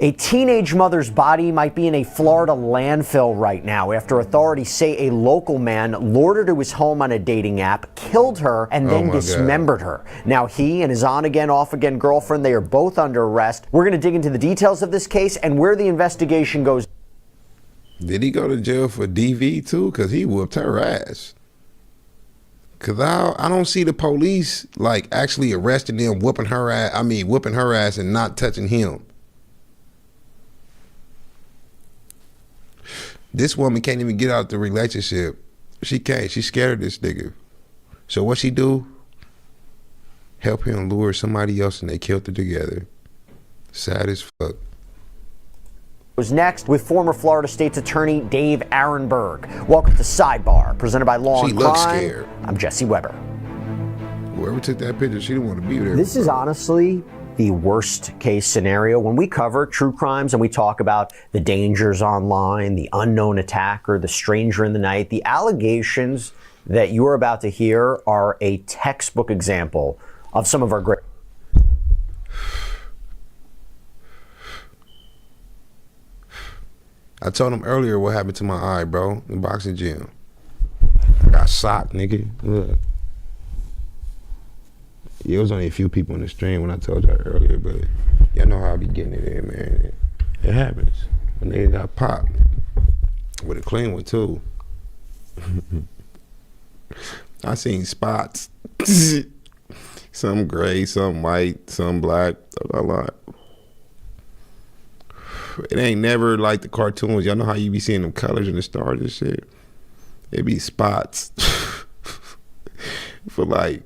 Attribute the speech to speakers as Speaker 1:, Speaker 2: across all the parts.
Speaker 1: A teenage mother's body might be in a Florida landfill right now after authorities say a local man lured her to his home on a dating app, killed her, and then dismembered her. Now he and his on-again, off-again girlfriend, they are both under arrest. We're going to dig into the details of this case and where the investigation goes.
Speaker 2: Did he go to jail for DV too? Because he whooped her ass. Because I don't see the police like actually arresting them, whooping her ass and not touching him. This woman can't even get out the relationship. She can't. She's scared of this nigga. So what she do? Help him lure somebody else and they killed her together. Sad as fuck.
Speaker 1: Was next with former Florida State's Attorney Dave Aronberg. Welcome to Sidebar, presented by Law and Crime.
Speaker 2: She looks scared.
Speaker 1: I'm Jesse Weber.
Speaker 2: Whoever took that picture, she didn't want to be there.
Speaker 1: This is honestly the worst case scenario. When we cover true crimes and we talk about the dangers online, the unknown attacker, the stranger in the night, the allegations that you are about to hear are a textbook example of some of our great.
Speaker 2: I told him earlier what happened to my eye, bro, in the boxing gym. I got socked, nigga. Look. Yeah, it was only a few people in the stream when I told y'all earlier, but y'all know how I be getting it in, man. It happens. When they got popped. With a clean one, too. I seen spots. Some gray, some white, some black, a lot. It ain't never like the cartoons. Y'all know how you be seeing them colors and the stars and shit? It be spots. For like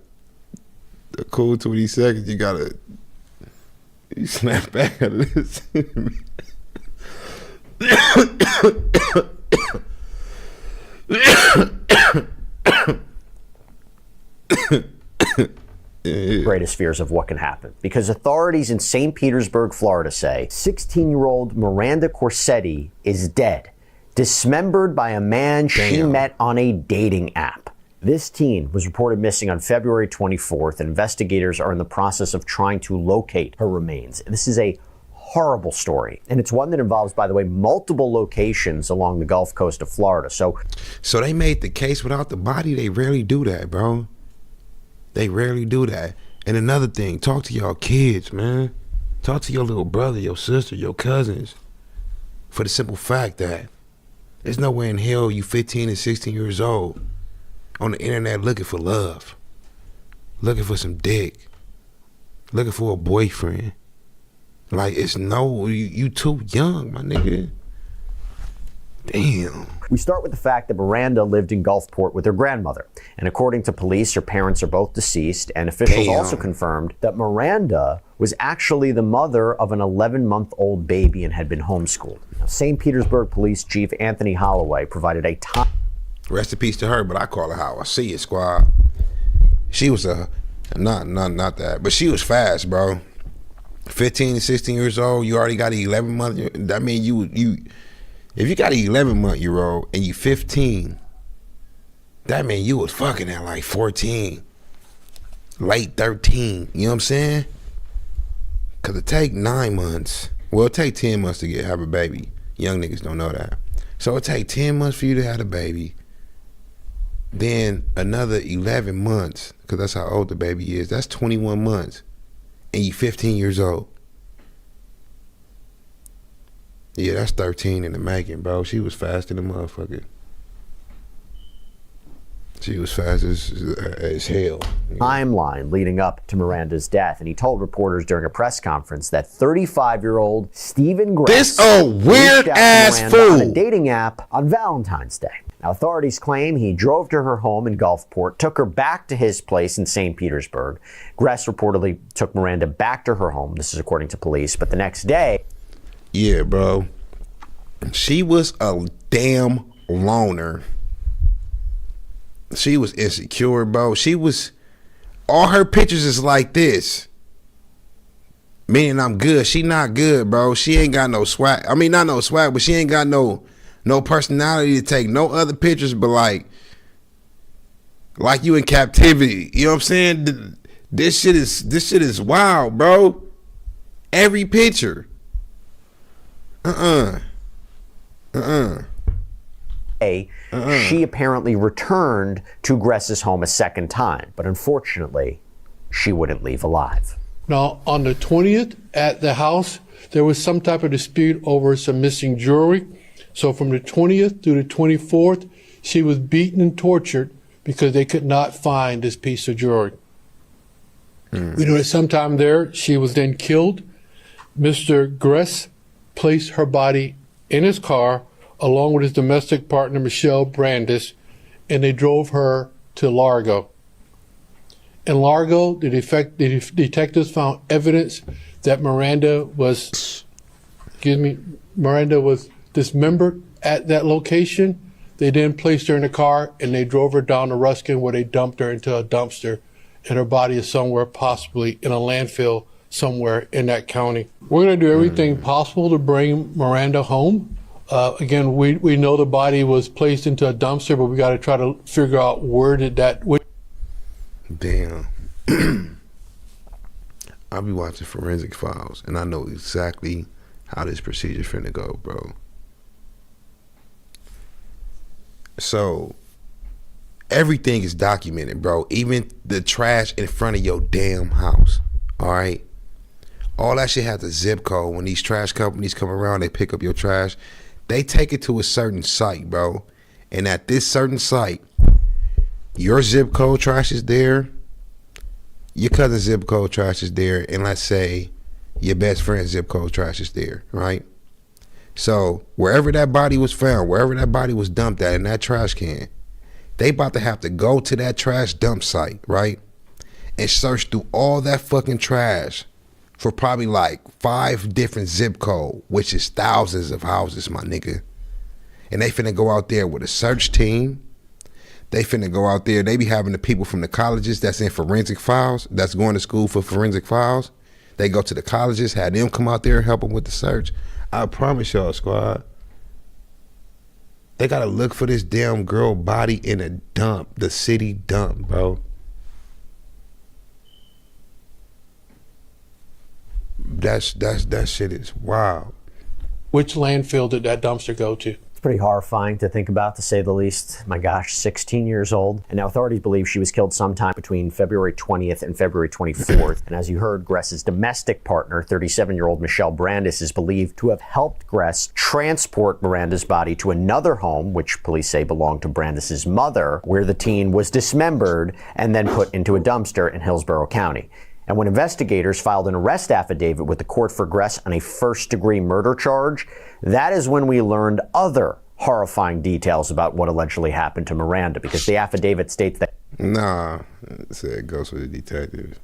Speaker 2: a cool 20 seconds, you snap back out of this.
Speaker 1: Greatest fears of what can happen, because authorities in St. Petersburg, Florida say 16-year-old Miranda Corsetti is dead, dismembered by a man she met on a dating app. This teen was reported missing on February 24th, and investigators are in the process of trying to locate her remains. This is a horrible story, and it's one that involves, by the way, multiple locations along the Gulf Coast of Florida. So
Speaker 2: they made the case without the body? They rarely do that, bro. They rarely do that. And another thing, talk to y'all kids, man. Talk to your little brother, your sister, your cousins. For the simple fact that there's no way in hell you 15 and 16 years old on the internet looking for love, looking for some dick, looking for a boyfriend. Like, you too young, my nigga. Damn.
Speaker 1: We start with the fact that Miranda lived in Gulfport with her grandmother. And according to police, her parents are both deceased. And officials also confirmed that Miranda was actually the mother of an 11-month-old baby and had been homeschooled. Now, St. Petersburg Police Chief Anthony Holloway provided a time.
Speaker 2: Rest in peace to her, but I call her how I see it, squad. She was not that, but she was fast, bro. 15 to 16 years old, you already got an 11-month. I mean, if you got an 11-month-year-old and you 15, that mean you was fucking at like 14, late 13. You know what I'm saying? Cause it take 9 months. Well, it take 10 months to have a baby. Young niggas don't know that. So it take 10 months for you to have a baby. Then another 11 months, cause that's how old the baby is. That's 21 months, and you 15 years old. Yeah, that's 13 in the making, bro. She was fast in the motherfucker. She was fast as hell.
Speaker 1: Timeline leading up to Miranda's death, and he told reporters during a press conference that 35-year-old Stephen Gress
Speaker 2: weird ass fool
Speaker 1: on a dating app on Valentine's Day. Now, authorities claim he drove to her home in Gulfport, took her back to his place in St. Petersburg. Gress reportedly took Miranda back to her home. This is according to police. But the next day,
Speaker 2: yeah, bro. She was a damn loner. She was insecure, bro. All her pictures is like this. Meaning I'm good. She not good, bro. She ain't got no swag. I mean, not no swag, but she ain't got no personality to take no other pictures but like you in captivity. You know what I'm saying? This shit is wild, bro. Every picture.
Speaker 1: She apparently returned to Gress's home a second time, but unfortunately, she wouldn't leave alive.
Speaker 3: Now, on the 20th at the house, there was some type of dispute over some missing jewelry. So from the 20th to the 24th, she was beaten and tortured because they could not find this piece of jewelry. We know that sometime there, she was then killed. Mr. Gress placed her body in his car along with his domestic partner, Michelle Brandis, and they drove her to Largo. In Largo, the detectives found evidence that Miranda was dismembered at that location. They then placed her in a car and they drove her down to Ruskin, where they dumped her into a dumpster, and her body is somewhere possibly in a landfill somewhere in that county. We're going to do everything possible to bring Miranda home. Again, we know the body was placed into a dumpster, but we got to try to figure out where did that...
Speaker 2: Damn. I'll be watching Forensic Files, and I know exactly how this procedure finna go, bro. So, everything is documented, bro. Even the trash in front of your damn house, all right? All that shit has a zip code. When these trash companies come around, they pick up your trash. They take it to a certain site, bro. And at this certain site, your zip code trash is there, your cousin's zip code trash is there, and let's say your best friend's zip code trash is there, right? So wherever that body was found, wherever that body was dumped at in that trash can, they about to have to go to that trash dump site, right? And search through all that fucking trash for probably like 5 different zip code, which is thousands of houses, my nigga. And they finna go out there with a search team. They finna go out there. They be having the people from the colleges that's in Forensic Files, that's going to school for Forensic Files. They go to the colleges, have them come out there and help them with the search. I promise y'all, squad, they gotta look for this damn girl body in a dump, the city dump, bro. That shit is wild.
Speaker 3: Which landfill did that dumpster go to?
Speaker 1: It's pretty horrifying to think about, to say the least. My gosh, 16 years old. And now authorities believe she was killed sometime between February 20th and February 24th. And as you heard, Gress's domestic partner, 37-year-old Michelle Brandis, is believed to have helped Gress transport Miranda's body to another home, which police say belonged to Brandis's mother, where the teen was dismembered and then put into a dumpster in Hillsborough County. And when investigators filed an arrest affidavit with the court for Gress on a first-degree murder charge, that is when we learned other horrifying details about what allegedly happened to Miranda, because the affidavit states that...
Speaker 2: Nah, it goes with the detectives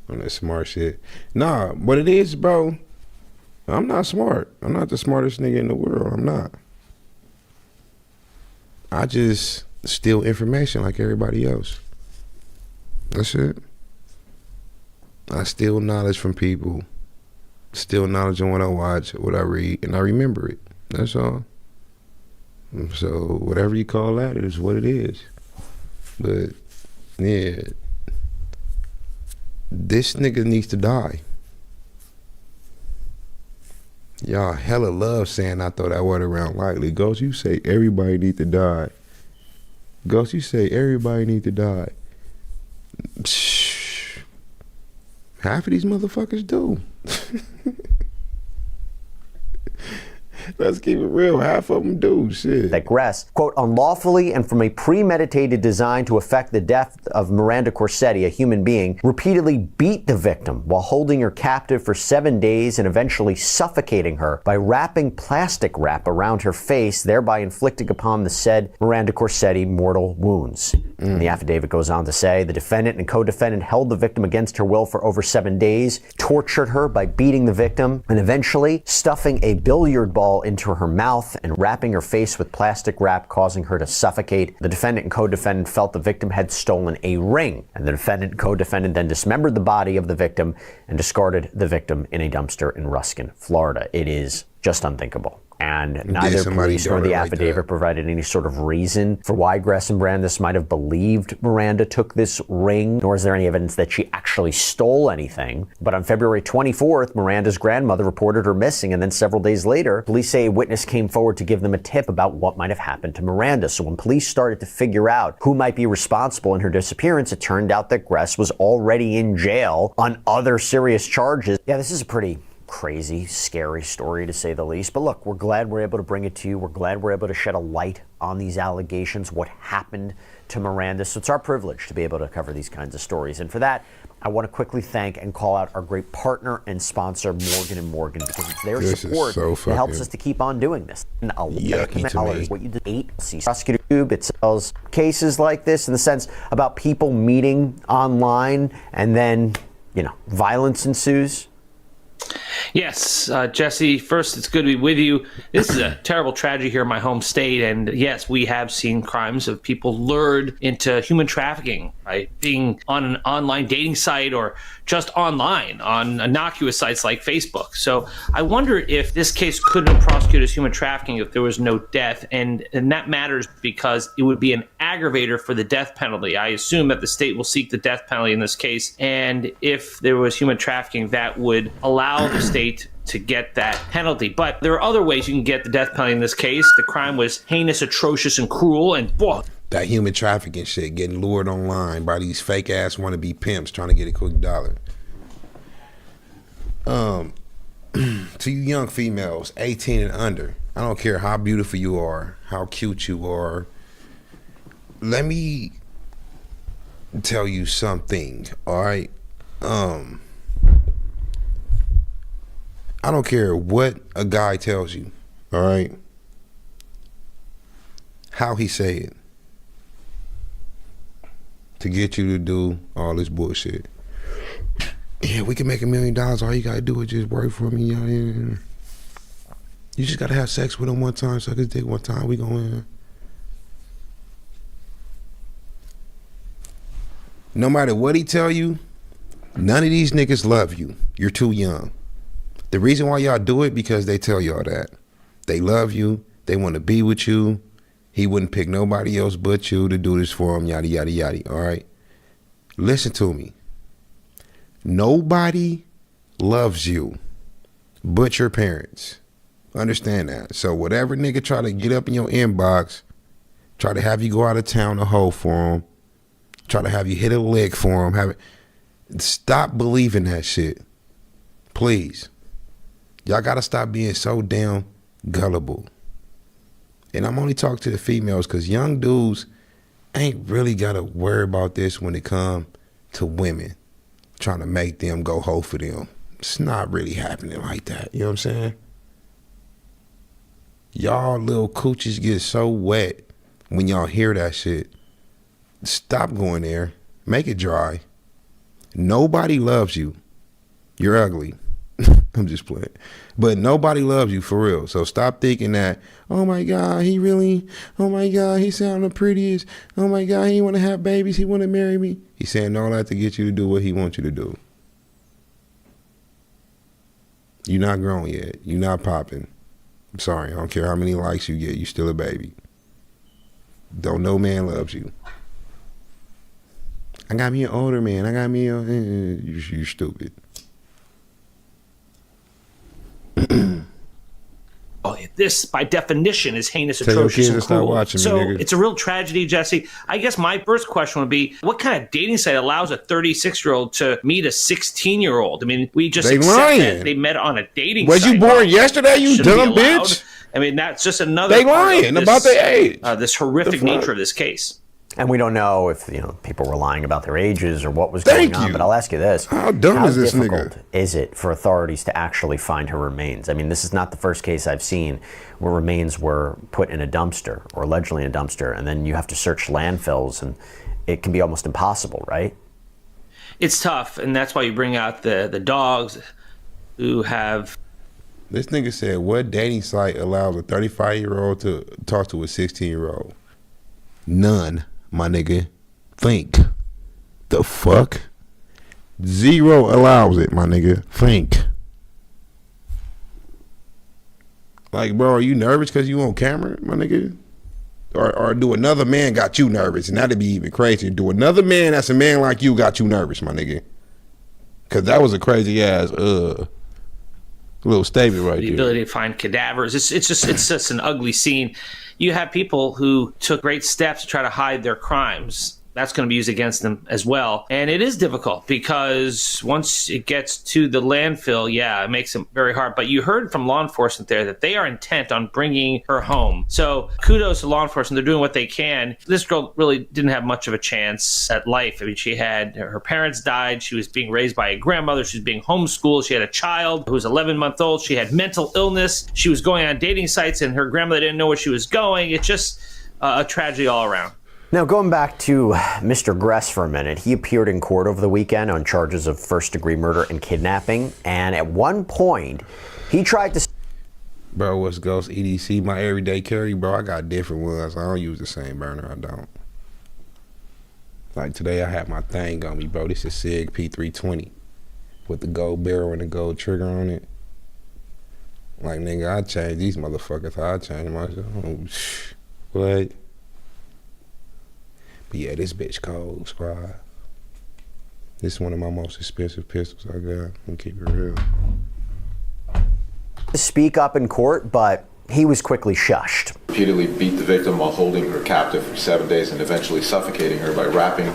Speaker 2: on that smart shit. Nah, what it is, bro, I'm not smart. I'm not the smartest nigga in the world. I'm not. I just steal information like everybody else. That's it. I steal knowledge from people, steal knowledge on what I watch, what I read, and I remember it. That's all. So whatever you call that, it is what it is. But yeah, this nigga needs to die. Y'all hella love saying I throw that word around lightly. Ghost, you say everybody need to die. Ghost, you say everybody need to die. Half of these motherfuckers do. Let's keep it real. Half of them do. Shit.
Speaker 1: That Gress, quote, unlawfully and from a premeditated design to effect the death of Miranda Corsetti, a human being, repeatedly beat the victim while holding her captive for 7 days and eventually suffocating her by wrapping plastic wrap around her face, thereby inflicting upon the said Miranda Corsetti mortal wounds. And the affidavit goes on to say the defendant and co-defendant held the victim against her will for over 7 days, tortured her by beating the victim, and eventually stuffing a billiard ball into her mouth and wrapping her face with plastic wrap, causing her to suffocate. The defendant and co-defendant felt the victim had stolen a ring, and the defendant and co-defendant then dismembered the body of the victim and discarded the victim in a dumpster in Ruskin, Florida. It is just unthinkable. And neither police nor the affidavit provided any sort of reason for why Gress and Brandis might have believed Miranda took this ring, nor is there any evidence that she actually stole anything. But on February 24th, Miranda's grandmother reported her missing, and then several days later, police say a witness came forward to give them a tip about what might have happened to Miranda. So when police started to figure out who might be responsible in her disappearance, it turned out that Gress was already in jail on other serious charges. Yeah, this is a pretty crazy, scary story to say the least. But look, we're glad we're able to bring it to you. We're glad we're able to shed a light on these allegations, what happened to Miranda. So it's our privilege to be able to cover these kinds of stories. And for that, I want to quickly thank and call out our great partner and sponsor, Morgan & Morgan, because it's their support that helps us to keep on doing this. And $11 what you did, 8 prosecutor tube. It sells cases like this in the sense about people meeting online and then, violence ensues.
Speaker 4: Yes, Jesse, first, it's good to be with you. This is a terrible tragedy here in my home state. And yes, we have seen crimes of people lured into human trafficking by being on an online dating site or just online on innocuous sites like Facebook. So I wonder if this case couldn't have prosecuted as human trafficking if there was no death. And that matters because it would be an aggravator for the death penalty. I assume that the state will seek the death penalty in this case. And if there was human trafficking, that would allow the state to get that penalty. But there are other ways you can get the death penalty in this case. The crime was heinous, atrocious, and cruel. And
Speaker 2: that human trafficking shit, getting lured online by these fake ass wannabe pimps trying to get a quick dollar. To you young females, 18 and under, I don't care how beautiful you are, how cute you are. Let me tell you something, all right? I don't care what a guy tells you, all right? How he say it to get you to do all this bullshit. Yeah, we can make $1 million. All you gotta do is just work for me. You just gotta have sex with him one time, suck his dick one time. We going. No matter what he tell you, none of these niggas love you. You're too young. The reason why y'all do it because they tell y'all that. They love you. They want to be with you. He wouldn't pick nobody else but you to do this for him, yada, yada, yada, all right? Listen to me. Nobody loves you but your parents. Understand that. So whatever nigga try to get up in your inbox, try to have you go out of town to hoe for him, try to have you hit a leg for him, stop believing that shit. Please. Y'all gotta stop being so damn gullible. And I'm only talking to the females because young dudes ain't really gotta worry about this when it come to women trying to make them go hoe for them. It's not really happening like that. You know what I'm saying? Y'all little coochies get so wet when y'all hear that shit. Stop going there. Make it dry. Nobody loves you. You're ugly. I'm just playing. But nobody loves you for real. So stop thinking that, oh my God, oh my God, he sounded the prettiest. Oh my God, he want to have babies. He want to marry me. He's saying all that to get you to do what he wants you to do. You're not grown yet. You're not popping. I'm sorry. I don't care how many likes you get. You still a baby. Don't no man loves you. I got me an older man. I got me a... You're stupid.
Speaker 4: This, by definition, is heinous, atrocious, and cruel. So it's a real tragedy, Jesse. I guess my first question would be, what kind of dating site allows a 36-year-old to meet a 16-year-old? I mean, we just accept that they met on a dating site.
Speaker 2: Was you born yesterday, you dumb bitch?
Speaker 4: I mean, that's just another
Speaker 2: they lying about their age.
Speaker 4: This horrific nature of this case.
Speaker 1: And we don't know if people were lying about their ages or what was going on. But I'll ask you this:
Speaker 2: how dumb is this nigga?
Speaker 1: How difficult is it for authorities to actually find her remains? I mean, this is not the first case I've seen where remains were put in a dumpster or allegedly in a dumpster, and then you have to search landfills, and it can be almost impossible, right?
Speaker 4: It's tough, and that's why you bring out the dogs who have.
Speaker 2: This nigga said, "What dating site allows a 35-year-old to talk to a 16-year-old?" None. My nigga, think. The fuck? 0 allows it, my nigga. Think. Like, bro, are you nervous because you on camera, my nigga? Or do another man got you nervous? And that'd be even crazier. Do another man that's a man like you got you nervous, my nigga? Because that was a crazy ass little statement right there.
Speaker 4: The ability to find cadavers. It's just an ugly scene. You have people who took great steps to try to hide their crimes. That's going to be used against them as well. And it is difficult because once it gets to the landfill, yeah, it makes it very hard. But you heard from law enforcement there that they are intent on bringing her home. So kudos to law enforcement. They're doing what they can. This girl really didn't have much of a chance at life. I mean, she had, her parents died. She was being raised by a grandmother. She was being homeschooled. She had a child who was 11 months old. She had mental illness. She was going on dating sites and her grandmother didn't know where she was going. It's just a tragedy all around.
Speaker 1: Now, going back to Mr. Gress for a minute, he appeared in court over the weekend on charges of first-degree murder and kidnapping, and at one point, he tried to...
Speaker 2: Bro, what's Ghost EDC, my everyday carry? Bro, I got different ones. I don't use the same burner. I don't. Like today, I have my thing on me, bro. This is SIG P320 with the gold barrel and the gold trigger on it. Like, nigga, I changed these motherfuckers how I changed myself. What? But yeah, this bitch cold, squad. This is one of my most expensive pistols I got. I'm gonna keep it real.
Speaker 1: Speak up in court, but he was quickly shushed.
Speaker 5: Repeatedly beat the victim while holding her captive for 7 days and eventually suffocating her by wrapping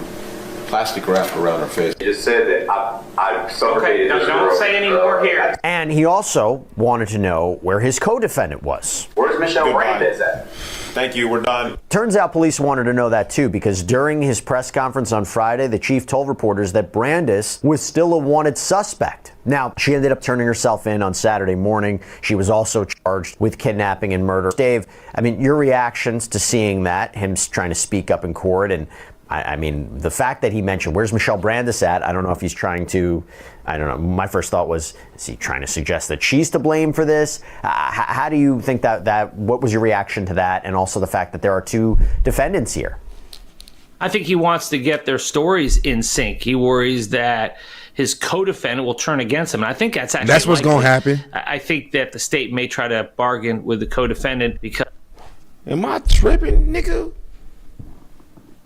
Speaker 5: plastic wrap around her face.
Speaker 6: You just said that I suffocated this girl.
Speaker 4: Don't say any more here.
Speaker 1: And he also wanted to know where his co-defendant was.
Speaker 6: Where's Michelle Brandis at?
Speaker 7: Thank you, we're done.
Speaker 1: Turns out police wanted to know that too, because during his press conference on Friday, the chief told reporters that Brandis was still a wanted suspect. Now, she ended up turning herself in on Saturday morning. She was also charged with kidnapping and murder. Dave, I mean, your reactions to seeing that, him trying to speak up in court, and I mean, the fact that he mentioned, where's Michelle Brandis at? I don't know if he's trying to, I don't know. My first thought was, is he trying to suggest that she's to blame for this? How do you think what was your reaction to that? And also the fact that there are two defendants here.
Speaker 4: I think he wants to get their stories in sync. He worries that his co-defendant will turn against him. And I think that's
Speaker 2: what's going to happen.
Speaker 4: I think that the state may try to bargain with the co-defendant because...
Speaker 2: Am I tripping, nigga?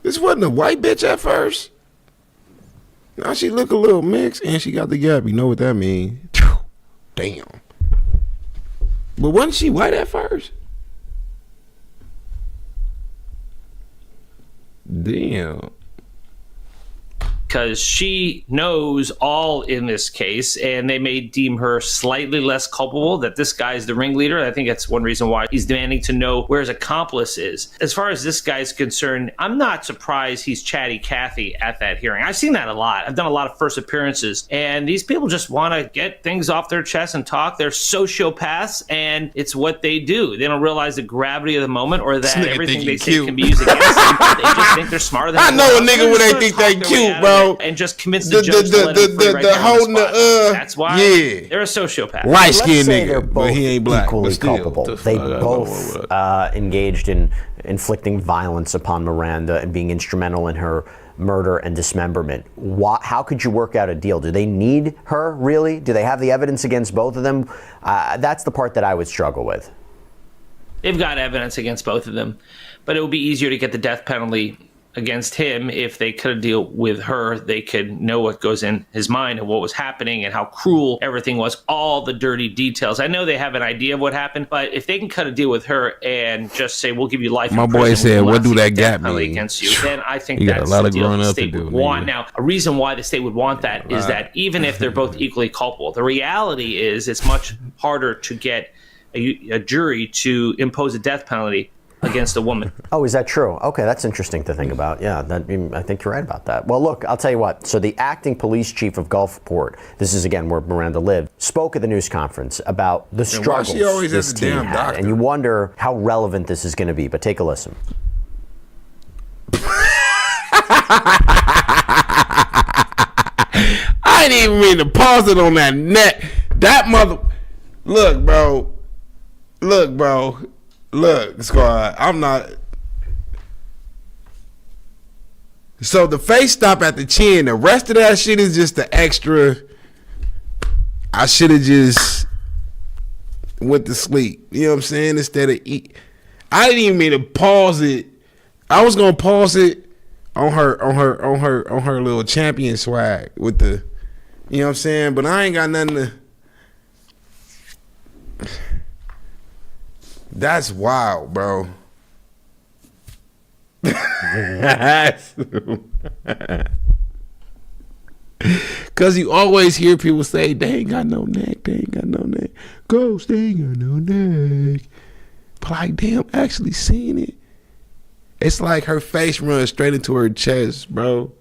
Speaker 2: This wasn't a white bitch at first. Now she look a little mixed and she got the gap. You know what that means? Damn. But wasn't she white at first? Damn.
Speaker 4: Because she knows all in this case, and they may deem her slightly less culpable, that this guy is the ringleader. I think that's one reason why he's demanding to know where his accomplice is. As far as this guy's concerned, I'm not surprised he's chatty Cathy at that hearing. I've seen that a lot. I've done a lot of first appearances, and these people just want to get things off their chest and talk. They're sociopaths, and it's what they do. They don't realize the gravity of the moment or that everything they say can be used against them. They just think they're smarter than
Speaker 2: I know a nigga when they think they cute, bro.
Speaker 4: And just convince the judge to let him free right there on the spot. That's why they're a sociopath.
Speaker 2: Light-skinned
Speaker 1: They're
Speaker 2: nigga,
Speaker 1: both
Speaker 2: but he ain't black.
Speaker 1: equally
Speaker 2: But still,
Speaker 1: culpable. They both engaged in inflicting violence upon Miranda and being instrumental in her murder and dismemberment. How could you work out a deal? Do they need her, really? Do they have the evidence against both of them? That's the part that I would struggle with.
Speaker 4: They've got evidence against both of them, but it would be easier to get the death penalty against him if they could deal with her. They could know what goes in his mind and what was happening and how cruel everything was, all the dirty details. I know they have an idea of what happened, but if they can cut a deal with her and just say, we'll give you life
Speaker 2: my
Speaker 4: in
Speaker 2: boy
Speaker 4: prison,
Speaker 2: said,
Speaker 4: we'll
Speaker 2: what do that gap
Speaker 4: penalty
Speaker 2: mean
Speaker 4: against you, then I think
Speaker 2: you got
Speaker 4: that's
Speaker 2: a lot
Speaker 4: the
Speaker 2: of
Speaker 4: deal
Speaker 2: growing
Speaker 4: the
Speaker 2: up
Speaker 4: state
Speaker 2: to do,
Speaker 4: would want.
Speaker 2: nigga.
Speaker 4: Now, a reason why the state would want that is that even if they're both equally culpable, the reality is it's much harder to get a jury to impose a death penalty against a woman.
Speaker 1: Oh, is that true? Okay, that's interesting to think about. Yeah, I think you're right about that. Well, look, I'll tell you what. So the acting police chief of Gulfport, this is again where Miranda lived, spoke at the news conference about the struggles
Speaker 2: she always
Speaker 1: this
Speaker 2: has a
Speaker 1: teen
Speaker 2: damn
Speaker 1: had.
Speaker 2: doctor?
Speaker 1: And you wonder how relevant this is going to be, but take a listen.
Speaker 2: I didn't even mean to pause it on that net. That mother... Look, bro. Look, squad. I'm not... So the face stop at the chin. The rest of that shit is just the extra... I should have just went to sleep. You know what I'm saying? Instead of eat. I didn't even mean to pause it. I was gonna pause it on her little champion swag with the, you know what I'm saying? But I ain't got nothing to. That's wild, bro. Cause you always hear people say they ain't got no neck, they ain't got no neck. Ghost, they ain't got no neck. But like, damn, actually seeing it, it's like her face runs straight into her chest, bro.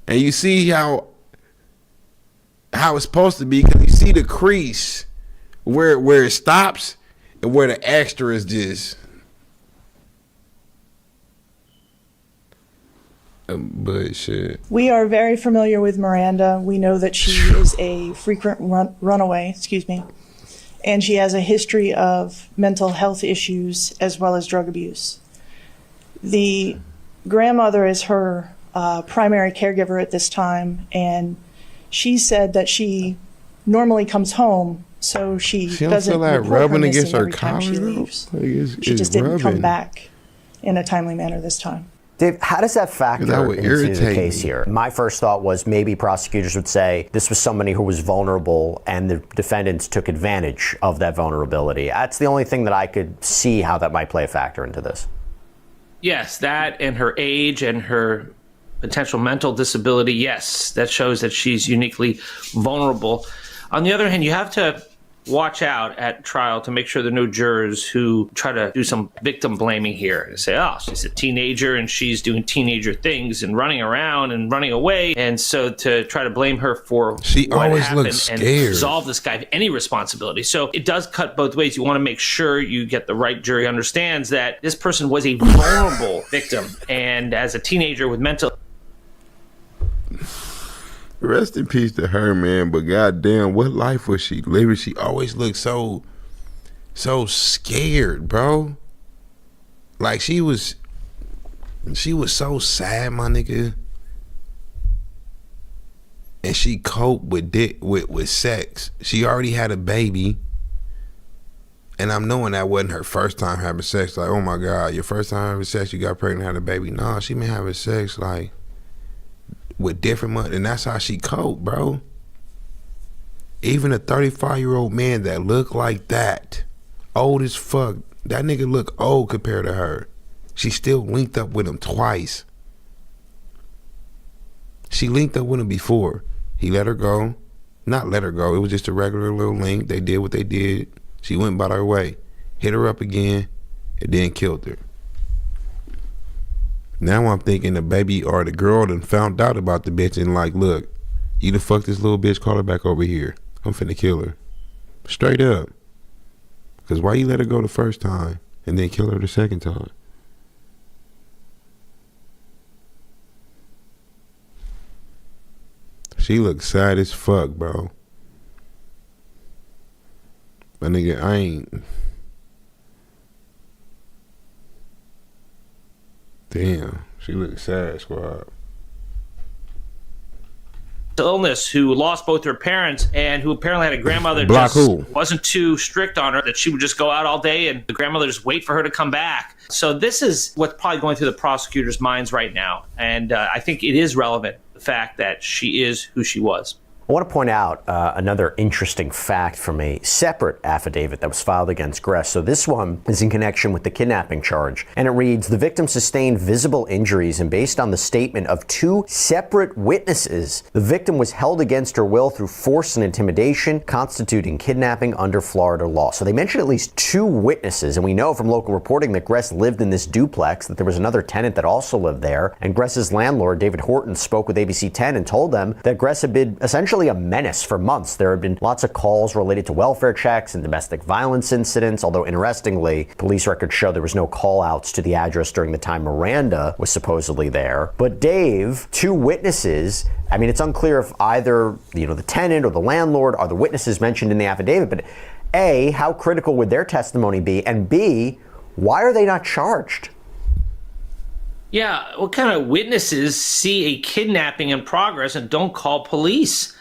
Speaker 2: And you see how it's supposed to be, because you see the crease where it stops and where the extra is just. But shit.
Speaker 7: We are very familiar with Miranda. We know that she is a frequent runaway, and she has a history of mental health issues as well as drug abuse. The grandmother is her primary caregiver at this time, and she said that she normally comes home, so she doesn't
Speaker 2: feel like
Speaker 7: report
Speaker 2: rubbing
Speaker 7: her
Speaker 2: against
Speaker 7: missing
Speaker 2: her
Speaker 7: every time she
Speaker 2: collar,
Speaker 7: leaves.
Speaker 2: Like
Speaker 7: she just didn't come
Speaker 2: rubbing.
Speaker 7: back in a timely manner this time.
Speaker 1: Dave, how does that factor
Speaker 2: That would
Speaker 1: into
Speaker 2: irritate
Speaker 1: the case
Speaker 2: me.
Speaker 1: here? My first thought was maybe prosecutors would say this was somebody who was vulnerable and the defendants took advantage of that vulnerability. That's the only thing that I could see how that might play a factor into this.
Speaker 4: Yes, that and her age and her potential mental disability, yes, that shows that she's uniquely vulnerable. On the other hand, you have to watch out at trial to make sure there are no jurors who try to do some victim blaming here and say, oh, she's a teenager and she's doing teenager things and running around and running away. And so to try to blame her for
Speaker 2: She
Speaker 4: what
Speaker 2: always
Speaker 4: happened
Speaker 2: looks
Speaker 4: and
Speaker 2: scared.
Speaker 4: absolve this guy of any responsibility. So it does cut both ways. You want to make sure you get the right jury understands that this person was a vulnerable victim. And as a teenager with mental
Speaker 2: Rest in peace to her, man. But goddamn, what life was she living? She always looked so scared, bro. Like she was so sad, my nigga. And she coped with sex. She already had a baby. And I'm knowing that wasn't her first time having sex. Like, oh my God, your first time having sex, you got pregnant, had a baby. Nah, she been having sex like with different money, and that's how she coped, bro. Even a 35-year-old man that looked like that, old as fuck, that nigga look old compared to her. She still linked up with him twice. She linked up with him before. He let her go. Not let her go, it was just a regular little link. They did what they did. She went about her way. Hit her up again, and then killed her. Now I'm thinking the baby or the girl done found out about the bitch and like, look, you done fuck this little bitch, call her back over here. I'm finna kill her. Straight up. Because why you let her go the first time and then kill her the second time? She looks sad as fuck, bro. But nigga, I ain't... Damn, she looks sad, squad.
Speaker 4: illness who lost both her parents and who apparently had a grandmother
Speaker 2: Block
Speaker 4: just
Speaker 2: who?
Speaker 4: wasn't too strict on her, that she would just go out all day and the grandmother just wait for her to come back. So this is what's probably going through the prosecutor's minds right now. And I think it is relevant, the fact that she is who she was.
Speaker 1: I want to point out another interesting fact from a separate affidavit that was filed against Gress. So this one is in connection with the kidnapping charge. And it reads, the victim sustained visible injuries, and based on the statement of two separate witnesses, the victim was held against her will through force and intimidation, constituting kidnapping under Florida law. So they mentioned at least two witnesses, and we know from local reporting that Gress lived in this duplex, that there was another tenant that also lived there, and Gress's landlord, David Horton, spoke with ABC 10 and told them that Gress had been essentially a menace for months. There had been lots of calls related to welfare checks and domestic violence incidents, although interestingly, police records show there was no call outs to the address during the time Miranda was supposedly there. But Dave, two witnesses, I mean, it's unclear if either, the tenant or the landlord are the witnesses mentioned in the affidavit, but A, how critical would their testimony be? And B, why are they not charged?
Speaker 4: Yeah, what kind of witnesses see a kidnapping in progress and don't call police?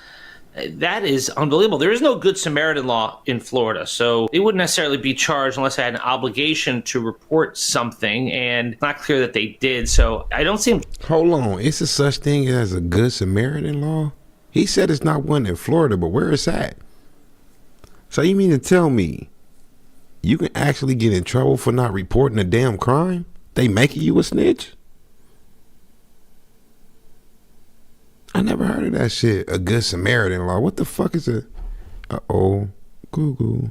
Speaker 4: That is unbelievable. There is no Good Samaritan law in Florida, so it wouldn't necessarily be charged unless I had an obligation to report something, and it's not clear that they did, so I don't see them.
Speaker 2: Hold on, is there such thing as a Good Samaritan law? He said it's not one in Florida, but where is that? So you mean to tell me you can actually get in trouble for not reporting a damn crime? They making you a snitch? I never heard of that shit. A Good Samaritan law. What the fuck is it? Uh-oh. Google.